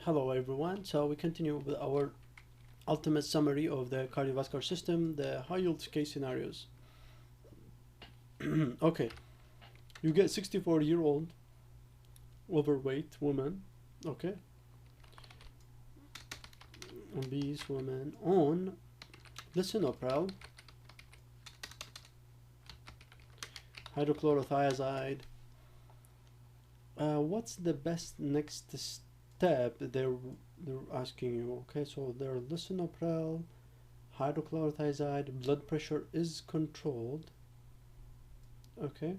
Hello everyone, so we continue with our ultimate summary of the cardiovascular system, the high yield case scenarios. Okay, you get 64-year-old overweight woman, okay, obese woman on lisinopril, hydrochlorothiazide. What's the best next step? They're asking you. Okay, so they're lisinopril, hydrochlorothiazide, blood pressure is controlled. Okay,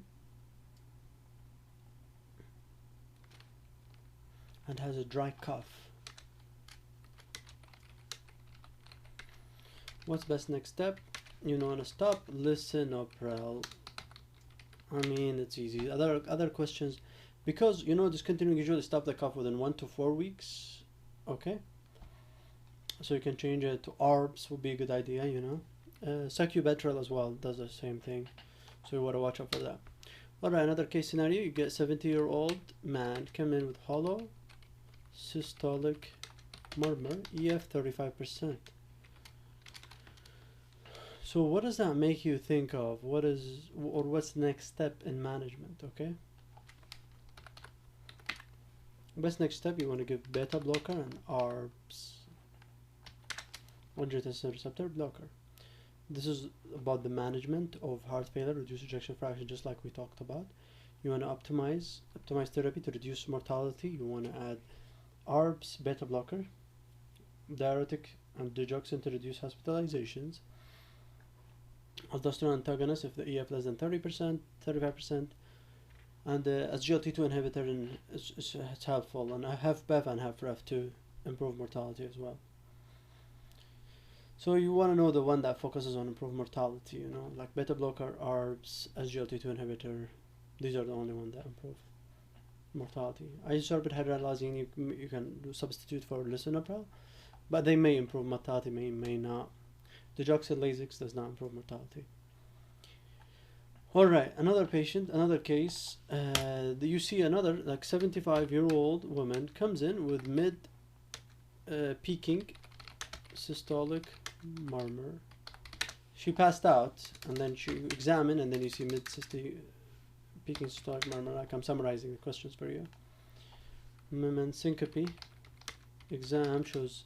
and has a dry cough. What's best next step? You want to stop lisinopril. I mean, it's easy. Other questions, because discontinuing usually stop the cough within 1 to 4 weeks. Okay, so you can change it to ARBs, would be a good idea. Sacubitril as well does the same thing, so you want to watch out for that. All right, another case scenario: you get 70-year-old man come in with hollow systolic murmur, EF 35%. So what does that make you think of? What's the next step in management? Okay, best next step, you want to give beta blocker and ARBs, angiotensin receptor blocker. This is about the management of heart failure, reduce ejection fraction, just like we talked about. You want to optimize therapy to reduce mortality. You want to add ARBs, beta blocker, diuretic and digoxin to reduce hospitalizations, aldosterone antagonist if the EF less than 30%, 35%, and SGLT2 inhibitor is helpful, and I have BEV and have REF to improve mortality as well. So you want to know the one that focuses on improved mortality, like beta blocker, ARBs, SGLT2 inhibitor. These are the only ones that improve mortality. Isosorbate hydralazine you can substitute for lisinopril, but they may improve mortality, may not. Digoxin Lasix does not improve mortality. All right, another case. You see another 75-year-old woman comes in with peaking systolic murmur. She passed out, and then she examined, and then you see peaking systolic murmur. Like, I'm summarizing the questions for you. Women syncope. Exam shows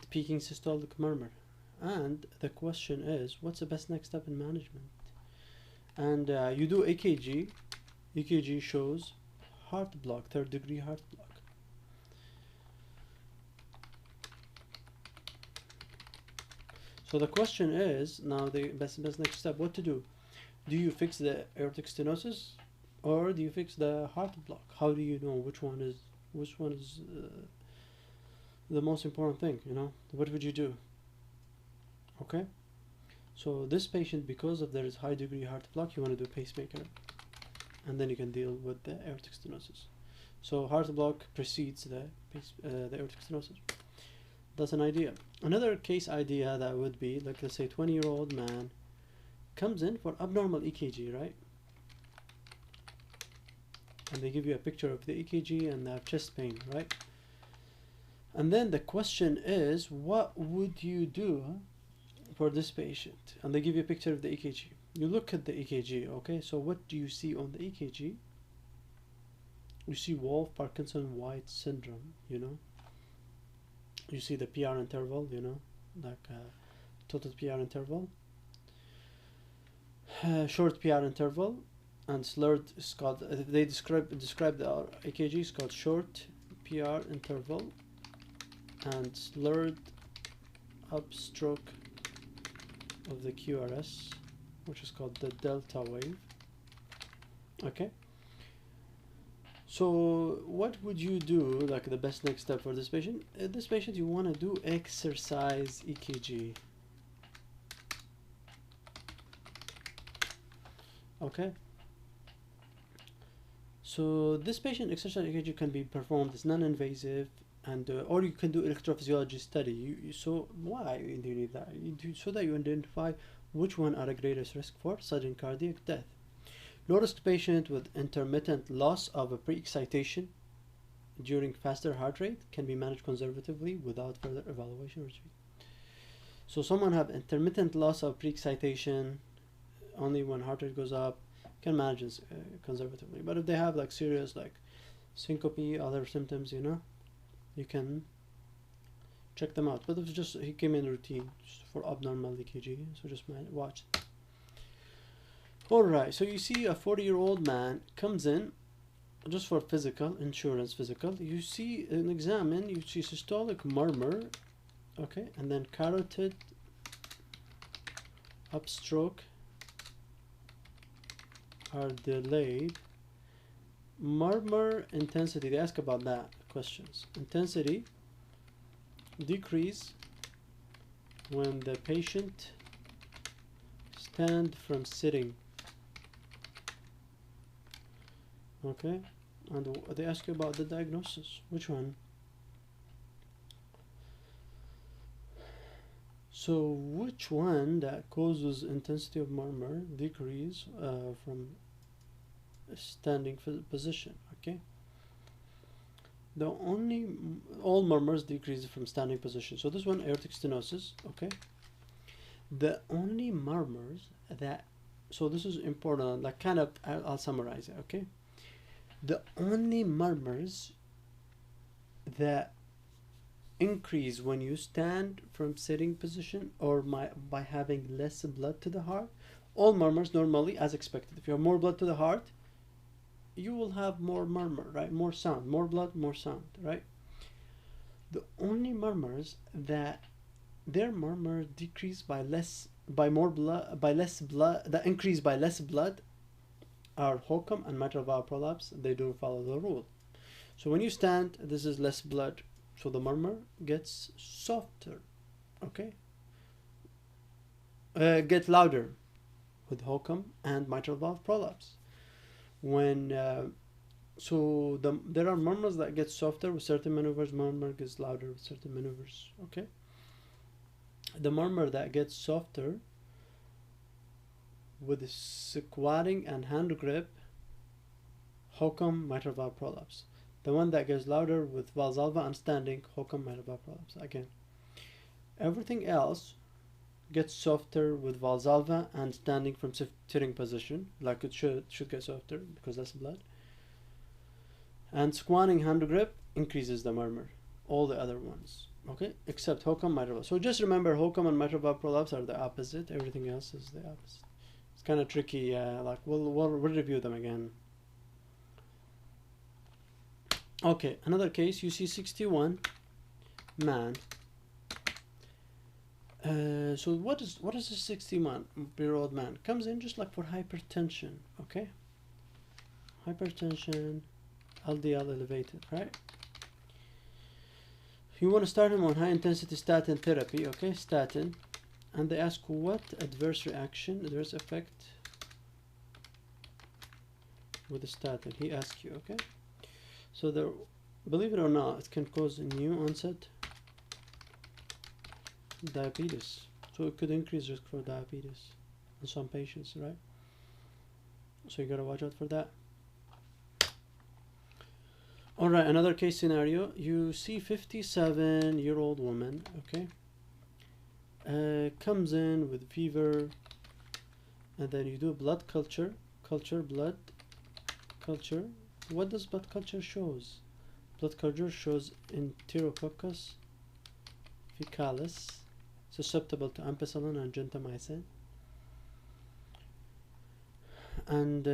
peaking systolic murmur. And the question is, what's the best next step in management? And you do EKG. EKG shows heart block, 3rd degree heart block. So the question is, now the best next step, what to do? Do you fix the aortic stenosis, or do you fix the heart block? How do you know which one is the most important thing? What would you do? Okay, so this patient, because of there is high degree heart block, you want to do pacemaker, and then you can deal with the aortic stenosis. So heart block precedes the aortic stenosis. That's an idea. Another case idea that would be, like, let's say 20-year-old man comes in for abnormal EKG, right? And they give you a picture of the EKG and they have chest pain, right? And then the question is, what would you do for this patient? And they give you a picture of the EKG. You look at the EKG, okay? So what do you see on the EKG? You see Wolff Parkinson-White syndrome, You see the PR interval, like total PR interval, short PR interval, and slurred. It's called. They describe the EKG is called short PR interval, and slurred upstroke of the QRS, which is called the delta wave. Okay. So what would you do, like the best next step for this patient? This patient, you want to do exercise EKG. Okay. So this patient, exercise EKG can be performed as non-invasive, and or you can do electrophysiology study. So why do you need that? So that you identify which one are at greatest risk for sudden cardiac death. Low risk patient with intermittent loss of a pre-excitation during faster heart rate can be managed conservatively without further evaluation or treatment. So someone have intermittent loss of pre-excitation only when heart rate goes up, can manage this conservatively. But if they have like serious like syncope, other symptoms, you know, you can check them out. But if it's just he came in routine just for abnormal EKG, so just watch. Alright, so you see a 40-year-old man comes in just for physical, insurance physical. You see an examine, you see systolic murmur, okay, and then carotid upstroke are delayed. Murmur intensity, they ask about that questions. Intensity decrease when the patient stand from sitting. Okay, and they ask you about the diagnosis. Which one? So which one that causes intensity of murmur decrease from standing position? Okay, the only all murmurs decrease from standing position. So this one, aortic stenosis. Okay, the only murmurs that, so this is important, like kind of I'll summarize it. Okay, the only murmurs that increase when you stand from sitting position or by having less blood to the heart, all murmurs normally as expected. If you have more blood to the heart, you will have more murmur, right? More sound, more blood, more sound, right? The only murmurs that their murmur decrease by less blood, that increase by less blood are HOCM and mitral valve prolapse. They don't follow the rule. So when you stand, this is less blood, so the murmur gets softer, okay? Get louder with HOCM and mitral valve prolapse. When there are murmurs that get softer with certain maneuvers, murmur gets louder with certain maneuvers, okay? The murmur that gets softer with squatting and hand grip, HOCM, mitral valve prolapse. The one that gets louder with Valsalva and standing, HOCM, mitral valve prolapse. Again, everything else gets softer with Valsalva and standing from sitting position, like it should get softer because less blood. And squatting hand grip increases the murmur. All the other ones, okay, except HOCM, mitral valve. So just remember, HOCM and mitral valve prolapse are the opposite. Everything else is the opposite. It's kind of tricky. Like we'll review them again. Okay, another case. You see 61 man. So what is a 61-year-old man comes in just like for hypertension? Okay, hypertension, LDL elevated, right? You want to start him on high intensity statin therapy, okay, statin, and they ask what adverse effect with the statin. He asks you, okay. So there, believe it or not, it can cause new onset diabetes. So it could increase risk for diabetes in some patients, right? So you gotta watch out for that. All right, another case scenario. You see 57-year-old woman, okay, comes in with fever, and then you do blood culture. Blood culture. What does blood culture shows? Blood culture shows Enterococcus fecalis, susceptible to ampicillin and gentamicin. And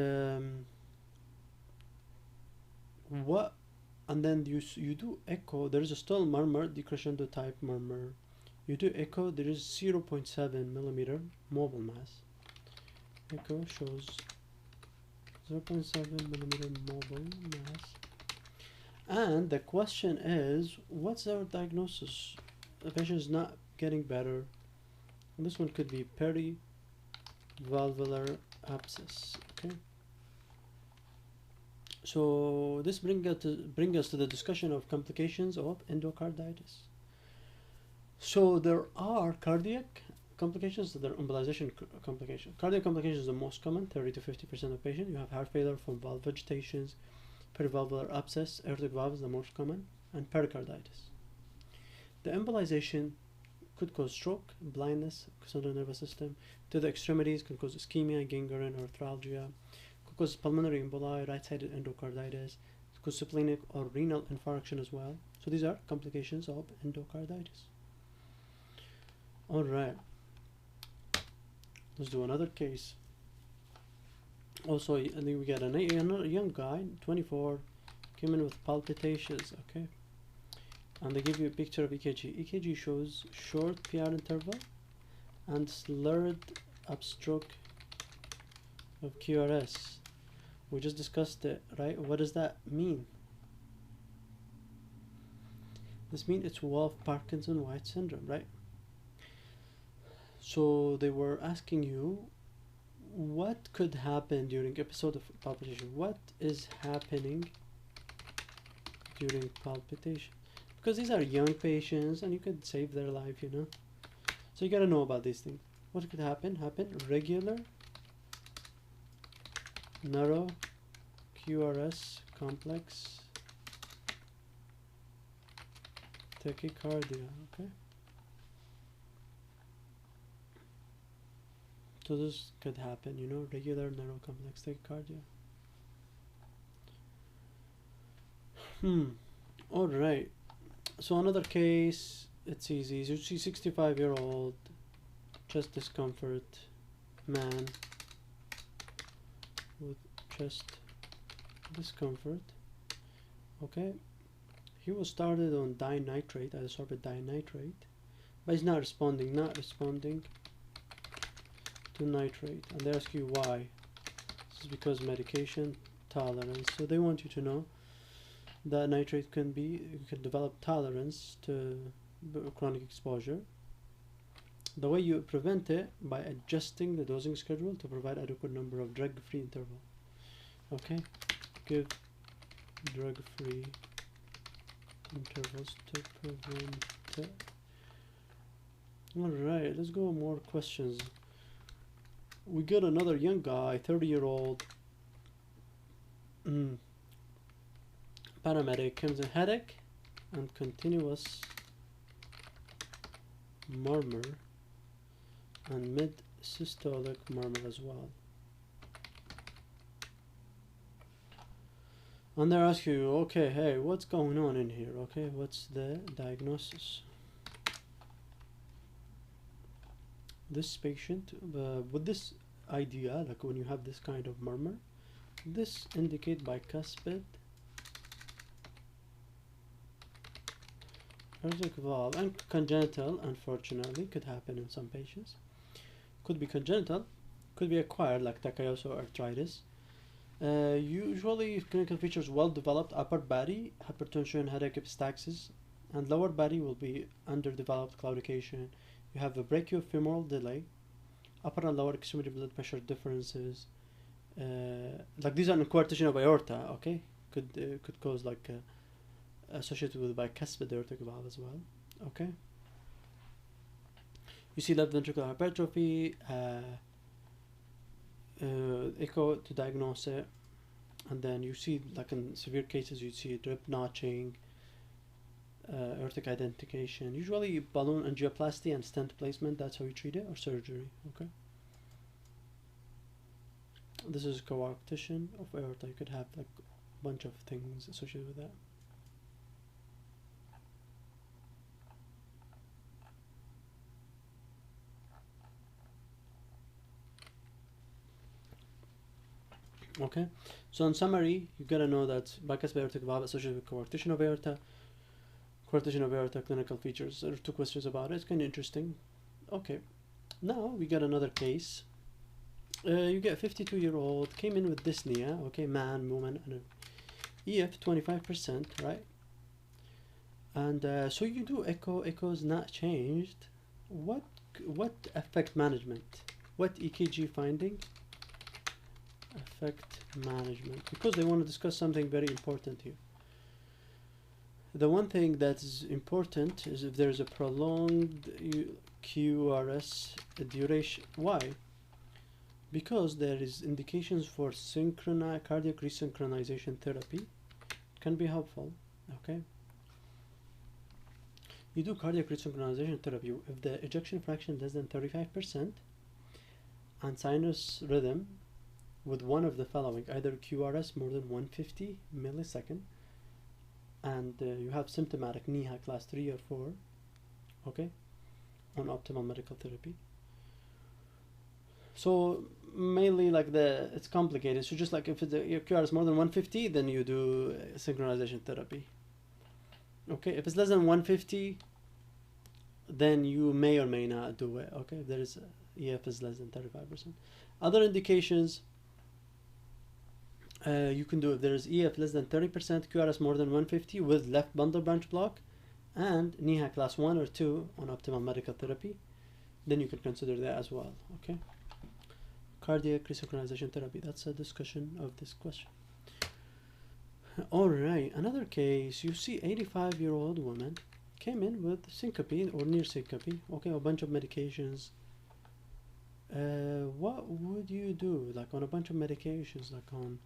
and then you do echo. There is a still murmur, decrescendo type murmur. You do echo, there is 0.7 millimeter mobile mass. Echo shows 0.7 millimeter mobile mass. And the question is, what's our diagnosis? The patient is not getting better. And this one could be perivalvular abscess. Okay. So this bring us to the discussion of complications of endocarditis. So there are cardiac complications, there are embolization complications. Cardiac complications is the most common, 30 to 50% of patients. You have heart failure from valve vegetations. perivalvular abscess, aortic valve is the most common, and pericarditis. The embolization could cause stroke, blindness, central nervous system to the extremities, can cause ischemia, gangrene, arthralgia, could cause pulmonary emboli, right-sided endocarditis, could cause splenic or renal infarction as well. So these are complications of endocarditis. All right, let's do another case. Also, I think we got another young guy, 24, came in with palpitations, okay? And they give you a picture of EKG. EKG shows short PR interval and slurred upstroke of QRS. We just discussed it, right? What does that mean? This means it's Wolff-Parkinson-White syndrome, right? So they were asking you, what could happen during episode of palpitation? What is happening during palpitation? Because these are young patients and you could save their life, you know. So you gotta know about these things. What could happen? Regular, narrow, QRS, complex, tachycardia, okay. So this could happen, you know, regular, narrow, complex tachycardia. Alright. So another case, it's easy. You see 65-year-old, chest discomfort, man with chest discomfort. Okay. He was started on dinitrate, isosorbate dinitrate, but he's not responding to nitrate, and they ask you why. This is because medication tolerance. So they want you to know that nitrate you can develop tolerance to chronic exposure. The way you prevent it, by adjusting the dosing schedule to provide adequate number of drug-free interval. Okay, give drug-free intervals to prevent it. Alright, let's go more questions. We got another young guy, 30-year-old, paramedic, comes in headache and continuous murmur and mid-systolic murmur as well. And they're asking you, okay, hey, what's going on in here? Okay, what's the diagnosis? This patient, with this idea, like when you have this kind of murmur, this indicate bicuspid aortic valve, and congenital, unfortunately, could happen in some patients. Could be congenital, could be acquired, like Takayasu arthritis. Usually clinical features well developed upper body, hypertension, headache, epistaxis, and lower body will be underdeveloped claudication. You have a brachiofemoral delay, upper and lower extremity blood pressure differences. Like these are in coarctation of aorta, okay? Could cause like associated with bicuspid aortic valve as well, okay? You see left ventricular hypertrophy, echo to diagnose it, and then you see, like in severe cases, you see drip notching, aortic identification. Usually balloon angioplasty and stent placement, that's how you treat it, or surgery, okay? This is coarctation of aorta. You could have like a bunch of things associated with that. Okay, so in summary, you gotta know that bicuspid aortic valve associated with coarctation of aorta. Coarctation of aorta, clinical features. There are 2 questions about it. It's kind of interesting. Okay, now we got another case. You get a 52-year-old, came in with dyspnea, okay, man, woman, and an EF 25%, right? And so you do echo's not changed. What affect management? What EKG finding affect management? Because they want to discuss something very important here. The one thing that is important is if there's a prolonged QRS duration. Why? Because there is indications for cardiac resynchronization therapy can be helpful. Okay. You do cardiac resynchronization therapy if the ejection fraction less than 35% and sinus rhythm with one of the following, either QRS more than 150 millisecond, and you have symptomatic NEHA class 3 or 4, okay, on optimal medical therapy. So mainly like it's complicated. So just like if your QRS is more than 150, then you do synchronization therapy. Okay, if it's less than 150, then you may or may not do it. Okay, if there is EF is less than 35%. Other indications you can do if there is EF less than 30%, QRS more than 150 with left bundle branch block, and NEHA class 1 or 2 on optimal medical therapy, then you can consider that as well. Okay, cardiac resynchronization therapy. That's a discussion of this question. All right, another case. You see 85-year-old woman came in with syncope or near syncope. Okay, a bunch of medications. What would you do like on a bunch of medications, like on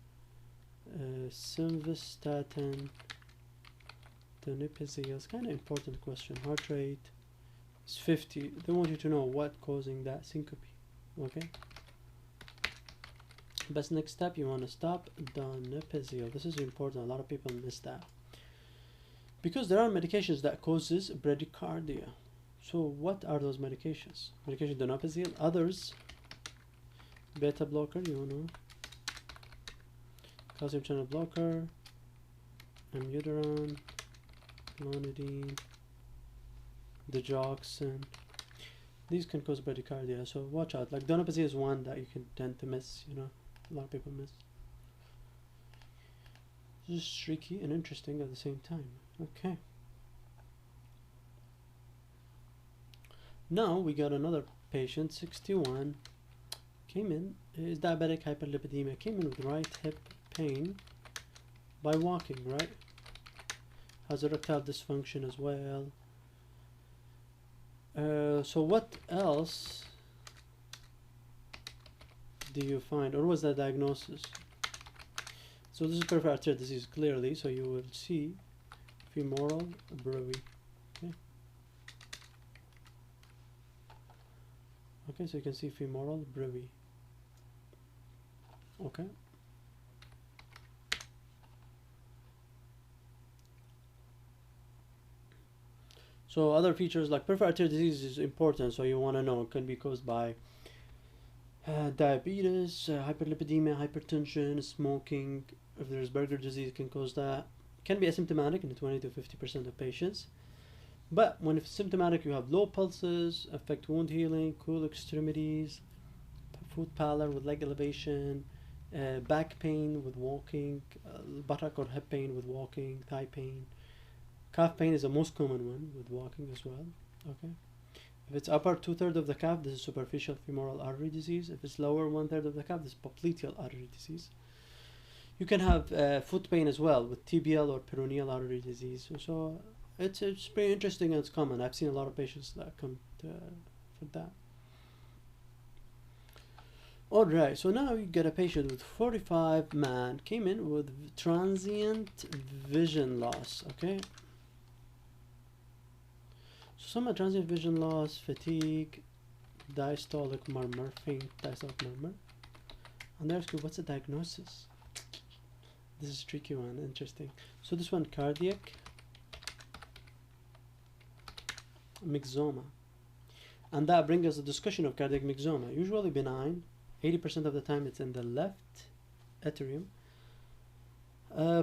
simvastatin, donepezil? It's kind of important question. Heart rate is 50. They want you to know what causing that syncope. Okay. Best next step, you want to stop donepezil. This is important. A lot of people miss that because there are medications that causes bradycardia. So what are those medications? Medication donepezil, others beta blocker, you know, calcium channel blocker, amiodarone, clonidine, digoxin. These can cause bradycardia, so watch out. Like donepezil is one that you can tend to miss, you know, a lot of people miss. This is tricky and interesting at the same time. Okay. Now we got another patient, 61, came in, is diabetic hyperlipidemia, came in with right hip pain by walking, right? Has erectile dysfunction as well. So what else do you find, or was that diagnosis? So this is peripheral arterial disease clearly, so you will see femoral brewery. Okay. Okay, so you can see femoral brewery. Okay. So other features like peripheral arterial disease is important, so you want to know it can be caused by diabetes, hyperlipidemia, hypertension, smoking. If there's Berger disease, it can cause that. Can be asymptomatic in 20 to 50% of patients. But when it's symptomatic, you have low pulses, affect wound healing, cool extremities, foot pallor with leg elevation, back pain with walking, buttock or hip pain with walking, thigh pain. Calf pain is the most common one with walking as well. Okay. If it's upper 2/3 of the calf, this is superficial femoral artery disease. If it's lower 1/3 of the calf, this is popliteal artery disease. You can have foot pain as well with tibial or peroneal artery disease. So it's pretty interesting and it's common. I've seen a lot of patients that come for that. Alright, so now you get a patient with 45 man, came in with transient vision loss, okay? So some transient vision loss, fatigue, diastolic murmur, faint diastolic murmur. And they ask you, what's the diagnosis? This is a tricky one, interesting. So this one, cardiac myxoma. And that brings us a discussion of cardiac myxoma. Usually benign, 80% of the time it's in the left atrium.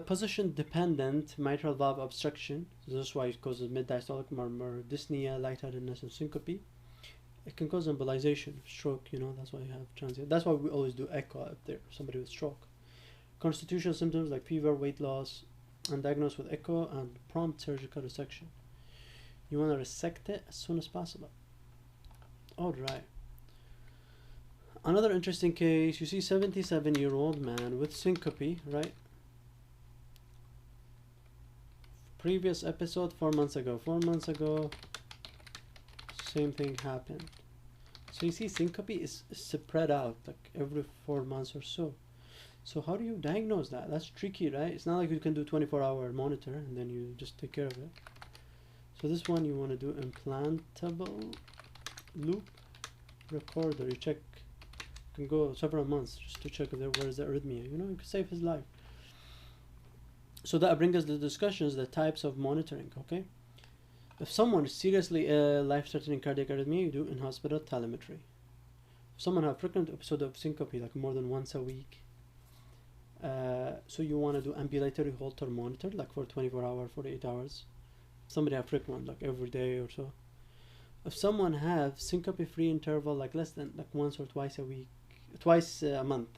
Position dependent mitral valve obstruction. So this is why it causes mid-diastolic murmur, dyspnea, lightheadedness, and syncope. It can cause embolization, stroke, you know, that's why you have transient. That's why we always do echo if there's somebody with stroke. Constitutional symptoms like fever, weight loss, and diagnosed with echo and prompt surgical resection. You want to resect it as soon as possible. Alright. Another interesting case, you see 77-year-old man with syncope, right? Previous episode, 4 months ago. 4 months ago, same thing happened. So you see syncope is spread out like every 4 months or so. So how do you diagnose that? That's tricky, right? It's not like you can do 24-hour monitor and then you just take care of it. So this one you want to do implantable loop recorder. You check, you can go several months just to check if where is the arrhythmia. You know, you can save his life. So that brings us to the discussions, the types of monitoring, okay? If someone is seriously life-threatening cardiac arrhythmia, you do in-hospital telemetry. If someone has frequent episode of syncope, like more than once a week, so you want to do ambulatory Holter monitor, like for 24 hours, 48 hours. Somebody have frequent, like every day or so. If someone have syncope-free interval, like less than like once or twice a week, twice a month,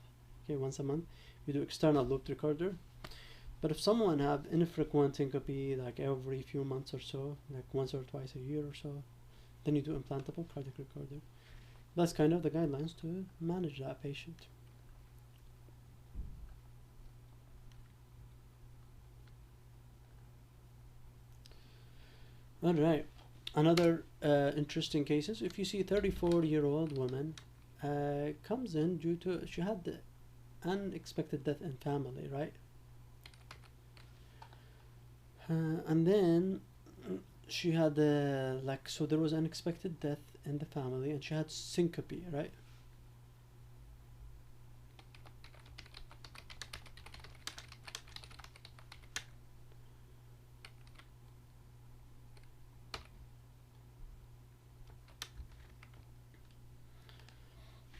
okay, once a month, you do external looped recorder. But if someone have infrequent syncope, like every few months or so, like once or twice a year or so, then you do implantable cardiac recorder. That's kind of the guidelines to manage that patient. All right, another interesting cases. If you see a 34-year-old woman comes in due to, she had the unexpected death in family, right? And then she had like, so there was unexpected death in the family and she had syncope, right?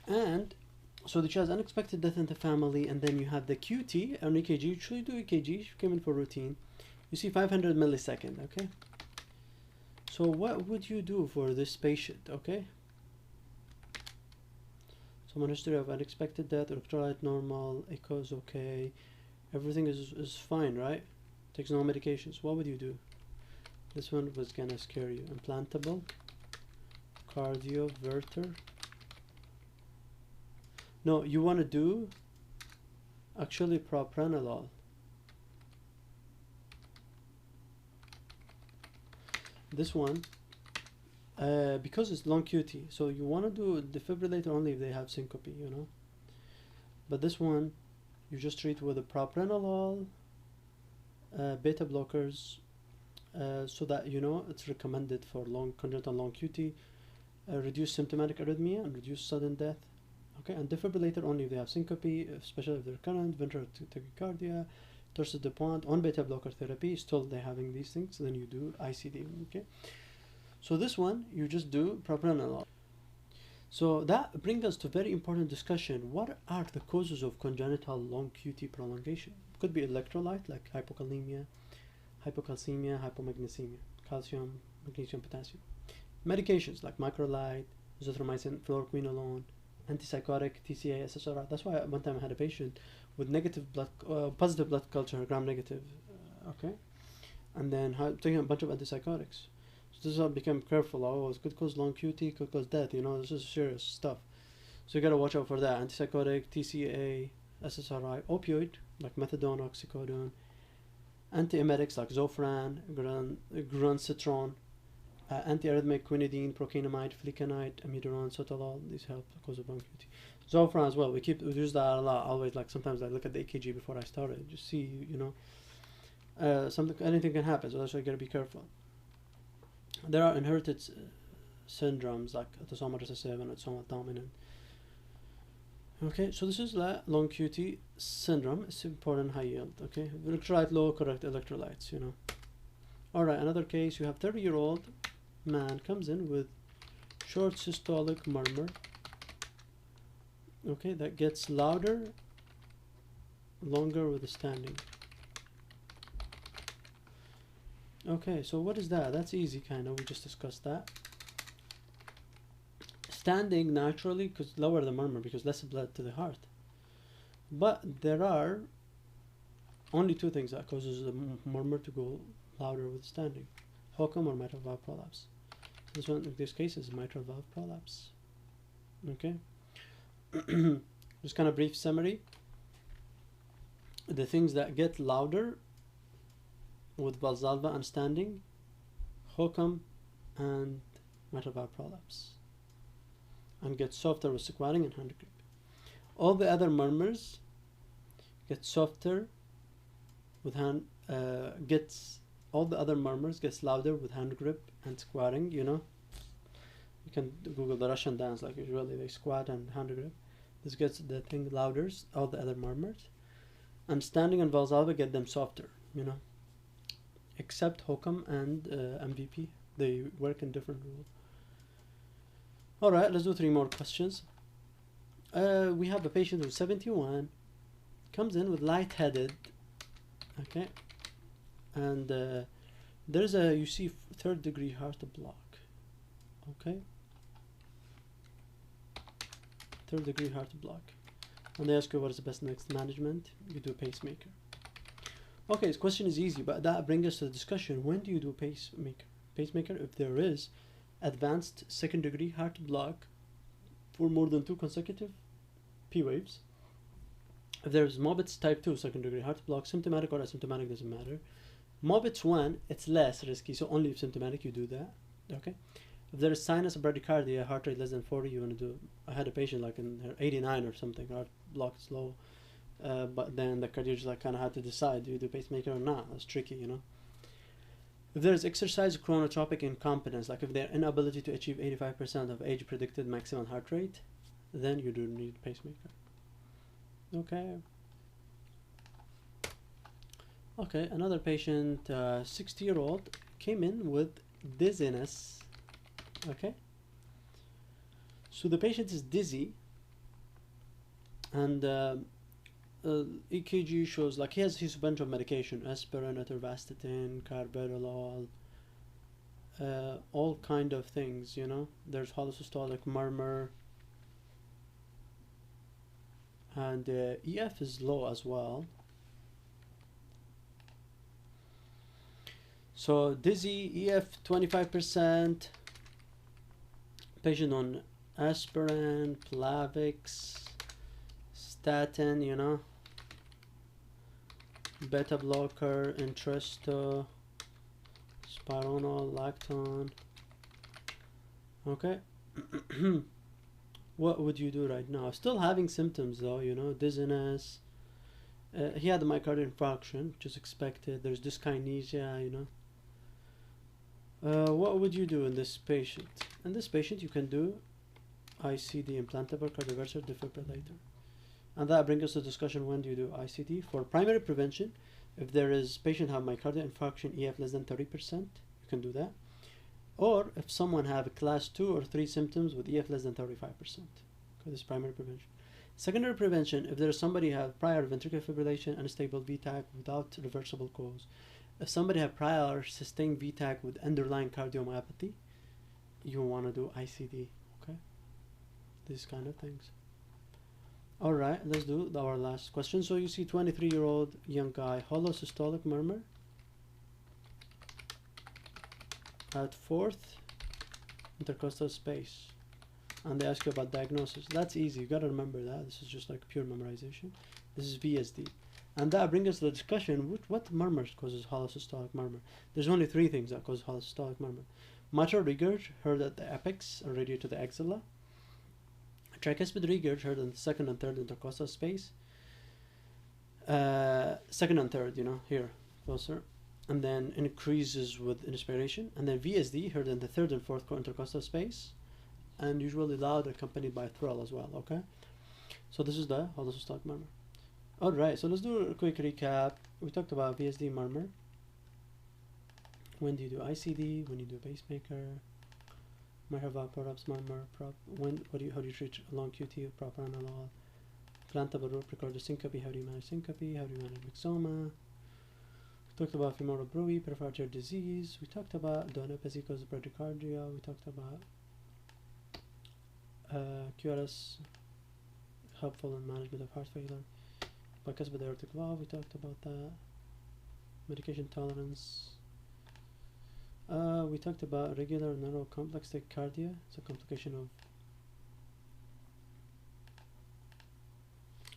And so that she has unexpected death in the family, and then you have the QT on EKG. You usually do EKG, she came in for routine. You see 500 millisecond, okay? So what would you do for this patient, okay? Someone history of unexpected death, electrolyte normal, echo is okay, everything is fine, right? Takes no medications. What would you do? This one was gonna scare you. Implantable cardioverter. No, you want to do actually propranolol. This one, because it's long QT, so you want to do defibrillator only if they have syncope, you know. But this one, you just treat with a propranolol, beta blockers, so that you know it's recommended for congenital long QT, reduce symptomatic arrhythmia and reduce sudden death. Okay, and defibrillator only if they have syncope, especially if they're current, ventral tachycardia, torsus de pointe, on beta blocker therapy, still they're having these things, then you do ICD, okay? So this one, you just do propranolol. So that brings us to very important discussion. What are the causes of congenital long QT prolongation? Could be electrolyte, like hypokalemia, hypocalcemia, hypomagnesemia, calcium, magnesium, potassium. Medications like macrolide, azithromycin, fluoroquinolone, antipsychotic, TCA, SSRI. That's why one time I had a patient with positive blood culture, gram negative, okay, and then taking a bunch of antipsychotics. So this is how I became careful. Oh, it could cause long QT, could cause death. You know, this is serious stuff. So you gotta watch out for that. Antipsychotic, TCA, SSRI, opioid like methadone, oxycodone, antiemetics like Zofran, Grunsetron, antiarrhythmic quinidine, procainamide, flecainide, amiodarone, sotalol. These help cause of long QT. Zofran as well. We use that a lot. Always, like sometimes I look at the EKG before I start it, just see, you know, anything can happen. So that's why you gotta be careful. There are inherited syndromes like autosomal recessive and autosomal dominant. Okay, so this is the long QT syndrome. It's important high yield. Okay, electrolyte low, correct electrolytes. You know. All right, another case. You have 30-year-old man comes in with short systolic murmur. Okay, that gets louder, longer with the standing. Okay, so what is that? That's easy, kind of. We just discussed that. Standing naturally because lower the murmur because less blood to the heart. But there are only two things that causes the murmur to go louder with standing: HOCM or mitral valve prolapse. This one, in this case, is mitral valve prolapse. Okay. Just kind of brief summary. The things that get louder with Valsalva and standing: HOCM and mitral valve prolapse, and get softer with squatting and hand grip. All the other murmurs gets softer with hand, gets all the other murmurs, gets louder with hand grip and squatting, you know. You can Google the Russian dance, like usually they squat and hand grip. This gets the thing louder, all the other murmurs. And standing and Valsalva get them softer, you know. Except Hocum and MVP, they work in different rules. Alright, let's do 3 more questions. We have a patient who's 71, comes in with lightheaded, okay, and there's a, you see, 3rd degree heart block, okay, 3rd degree heart block, and they ask you what is the best next management. You do a pacemaker. Okay, this question is easy, but that brings us to the discussion, when do you do a pacemaker? If there is advanced 2nd degree heart block for more than 2 consecutive P waves. If there's Mobitz type 2 2nd degree heart block, symptomatic or asymptomatic doesn't matter. Mobitz 1, it's less risky, so only if symptomatic you do that. Okay. If there is sinus bradycardia, heart rate less than 40, you want to do. I had a patient like in her 89 or something, heart block is low, but then the cardiologist like kind of had to decide, do you do pacemaker or not? That's tricky, you know. If there is exercise chronotropic incompetence, like if their inability to achieve 85% of age predicted maximum heart rate, then you do need pacemaker. Okay. Okay, another patient, 60-year-old, came in with dizziness. Okay. So the patient is dizzy, and EKG shows like he has his bunch of medication: aspirin, atorvastatin, carvedilol, all kind of things. You know, there's holosystolic murmur, and EF is low as well. So dizzy, EF 25%. Patient on aspirin, Plavix, statin, you know, beta blocker, Entresto, Spironol, Lactone. Okay. What would you do right now? Still having symptoms though, you know, dizziness. He had a myocardial infarction, which is expected. There's dyskinesia, you know. What would you do in this patient? In this patient, you can do ICD, implantable cardiovascular defibrillator. And that brings us to discussion, when do you do ICD? For primary prevention, if there is patient have myocardial infarction, EF less than 30%, you can do that. Or if someone have a class 2 or 3 symptoms with EF less than 35%. Okay, this is primary prevention. Secondary prevention, if there is somebody have prior ventricular fibrillation and stable VTAC without reversible cause. If somebody have prior sustained VTAC with underlying cardiomyopathy, you want to do ICD, okay? These kind of things. Alright, let's do our last question. So you see 23-year-old young guy, holosystolic murmur at 4th intercostal space. And they ask you about diagnosis. That's easy, you gotta remember that. This is just like pure memorization. This is VSD. And that brings us to the discussion, what murmurs causes holosystolic murmur? There's only 3 things that cause holosystolic murmur. Mitral regurg, heard at the apex or radial to the axilla. Tricuspid regurg, heard in the 2nd and 3rd intercostal space. 2nd and 3rd, you know, here, closer. And then increases with inspiration. And then VSD, heard in the 3rd and 4th intercostal space. And usually loud, accompanied by thrill as well, okay? So this is the holosystolic murmur. Alright, so let's do a quick recap. We talked about VSD murmur. When do you do ICD? When you do pacemaker? Merhaba, prolapse murmur. How do you treat long QT with propranolol? Plantable root precordial syncope. How do you manage syncope? How do you manage myxoma? We talked about femoral bruit, peripheral artery disease. We talked about donepezicos bradycardia. We talked about QRS, helpful in management of heart failure. Bicuspid aortic valve, we talked about that. Medication tolerance. We talked about regular neurocomplex tachycardia. It's a complication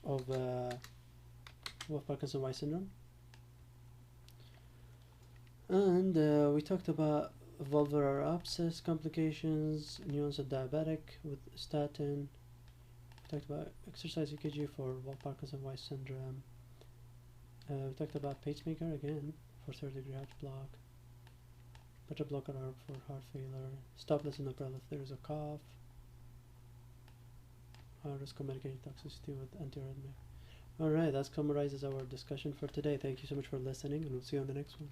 of Parkinson-White syndrome. And we talked about valvular abscess complications, nuance of diabetic with statin. We talked about exercise EKG for Parkinson-White syndrome. We talked about pacemaker again for third-degree heart block. Beta blocker are for heart failure. Stop lisinopril if there is a cough. High risk of medication toxicity with antiarrhythmic. Alright, that summarizes our discussion for today. Thank you so much for listening, and we'll see you on the next one.